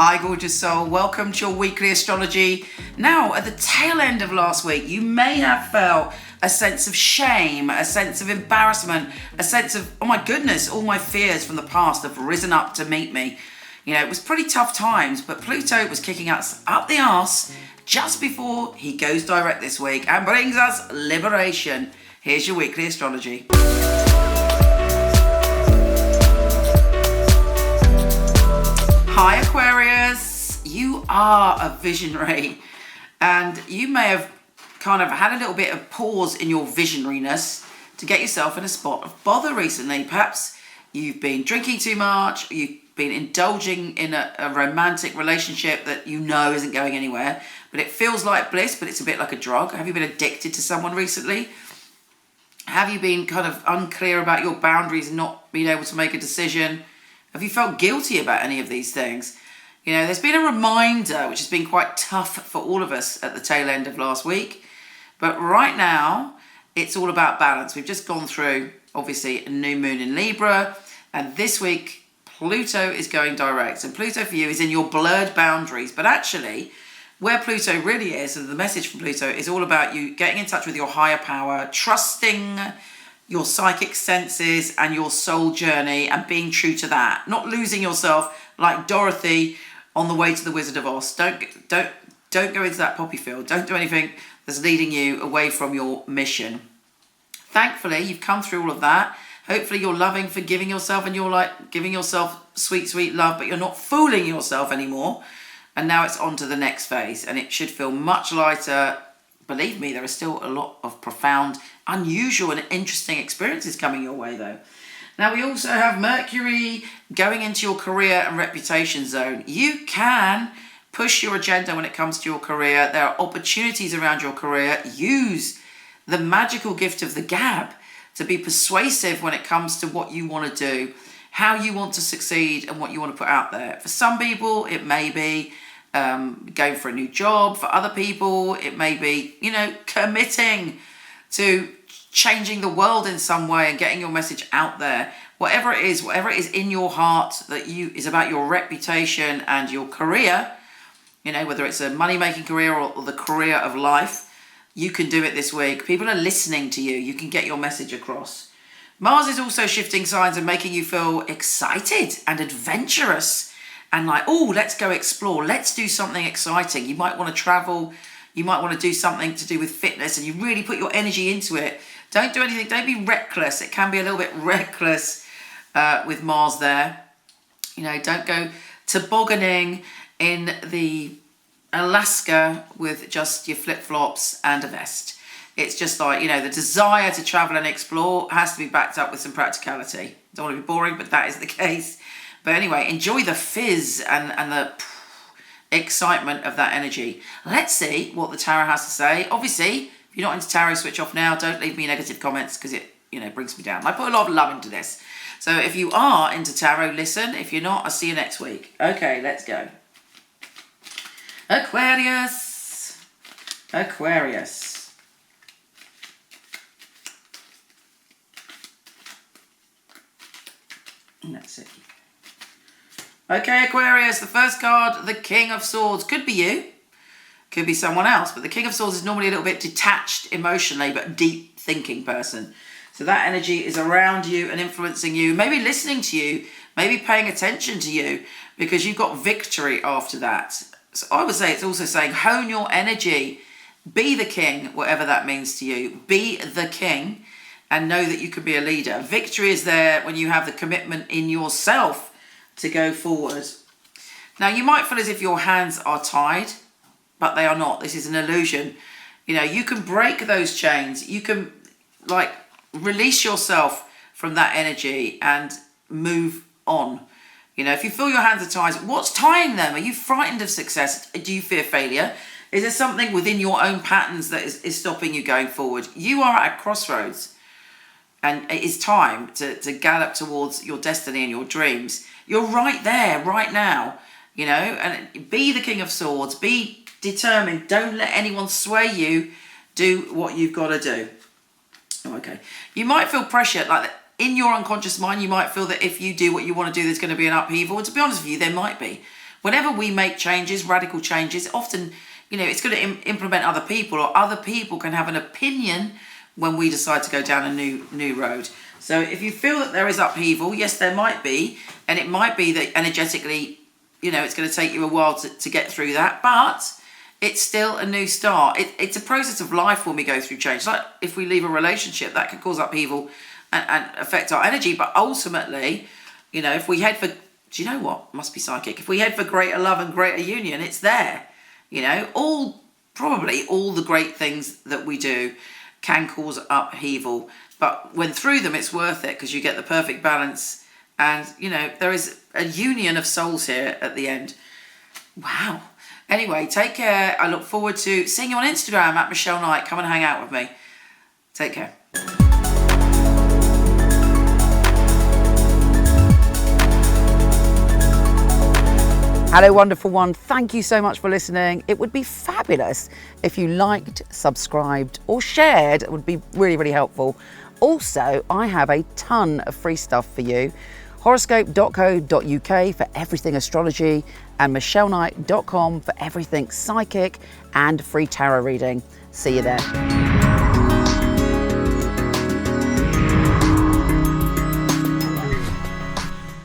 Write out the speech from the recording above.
Hi gorgeous soul, welcome to your weekly astrology. Now at the tail end of last week you may have felt a sense of shame, a sense of embarrassment, a sense of, oh my goodness, all my fears from the past have risen up to meet me. You know, it was pretty tough times, but Pluto was kicking us up the arse just before he goes direct this week and brings us liberation. Here's your weekly astrology. Hi Aquarius, you are a visionary and you may have kind of had a little bit of pause in your visionariness to get yourself in a spot of bother recently. Perhaps you've been drinking too much, you've been indulging in a romantic relationship that you know isn't going anywhere, but it feels like bliss, but it's a bit like a drug. Have you been addicted to someone recently? Have you been kind of unclear about your boundaries and not being able to make a decision? Have you felt guilty about any of these things? You know, there's been a reminder, which has been quite tough for all of us at the tail end of last week. But right now, it's all about balance. We've just gone through, obviously, a new moon in Libra. And this week, Pluto is going direct. And Pluto for you is in your blurred boundaries. But actually, where Pluto really is, and the message from Pluto is all about you getting in touch with your higher power, trusting your psychic senses and your soul journey and being true to that. Not losing yourself like Dorothy on the way to the Wizard of Oz. Don't go into that poppy field. Don't do anything that's leading you away from your mission. Thankfully, you've come through all of that. Hopefully you're loving, forgiving yourself, and you're like giving yourself sweet, sweet love, but you're not fooling yourself anymore. And now it's on to the next phase, and it should feel much lighter. Believe me, there are still a lot of profound, unusual and interesting experiences coming your way though. Now we also have Mercury going into your career and reputation zone. You can push your agenda when it comes to your career. There are opportunities around your career. Use the magical gift of the gab to be persuasive when it comes to what you want to do, how you want to succeed and what you want to put out there. For some people, it may be going for a new job. For other people, it may be, you know, committing to changing the world in some way and getting your message out there. Whatever it is in your heart that is about your reputation and your career, you know, whether it's a money-making career or the career of life, you can do it this week. People are listening to you. You can get your message across. Mars is also shifting signs and making you feel excited and adventurous and like, oh, let's go explore. Let's do something exciting. You might want to travel. You might want to do something to do with fitness and you really put your energy into it. Don't do anything. Don't be reckless. It can be a little bit reckless with Mars there. You know, don't go tobogganing in the Alaska with just your flip-flops and a vest. It's just like, you know, the desire to travel and explore has to be backed up with some practicality. Don't want to be boring, but that is the case. But anyway, enjoy the fizz and the excitement of that energy. Let's see what the tarot has to say. Obviously, if you're not into tarot, switch off now. Don't leave me negative comments because it, you know, brings me down. I put a lot of love into this. So if you are into tarot, listen. If you're not, I'll see you next week. Okay, let's go. Aquarius. Aquarius. And that's it. Okay, Aquarius, the first card, the King of Swords. Could be you, could be someone else, but the King of Swords is normally a little bit detached emotionally, but deep thinking person. So that energy is around you and influencing you, maybe listening to you, maybe paying attention to you, because you've got victory after that. So I would say it's also saying hone your energy, be the king, whatever that means to you. Be the king and know that you can be a leader. Victory is there when you have the commitment in yourself to go forward. Now you might feel as if your hands are tied, but they are not. This is an illusion. You know, you can break those chains. You can like release yourself from that energy and move on. You know, if you feel your hands are tied, what's tying them? Are you frightened of success? Do you fear failure? Is there something within your own patterns that is stopping you going forward? You are at a crossroads and it is time to gallop towards your destiny and your dreams. You're right there, right now, you know, and be the King of Swords. Be determined. Don't let anyone sway you. Do what you've got to do. Okay. You might feel pressure, like in your unconscious mind, you might feel that if you do what you want to do, there's going to be an upheaval. And to be honest with you, there might be. whenever we make changes, radical changes, often, you know, it's going to implement other people, or other people can have an opinion when we decide to go down a new road. So if you feel that there is upheaval, yes, there might be, and it might be that energetically, you know, it's going to take you a while to get through that, but it's still a new start. It's a process of life when we go through change. Like if we leave a relationship, that could cause upheaval and affect our energy, but ultimately, you know, if we head for, do you know what? Must be psychic. If we head for greater love and greater union, it's there. You know, probably all the great things that we do can cause upheaval, but when through them, it's worth it because you get the perfect balance, and you know there is a union of souls here at the end. Wow. Anyway, take care. I look forward to seeing you on Instagram at Michele Knight. Come and hang out with me. Take care. Hello, wonderful one. Thank you so much for listening. It would be fabulous if you liked, subscribed, or shared. It would be really, really helpful. Also, I have a ton of free stuff for you. Horoscope.co.uk for everything astrology, and michelleknight.com for everything psychic and free tarot reading. See you there.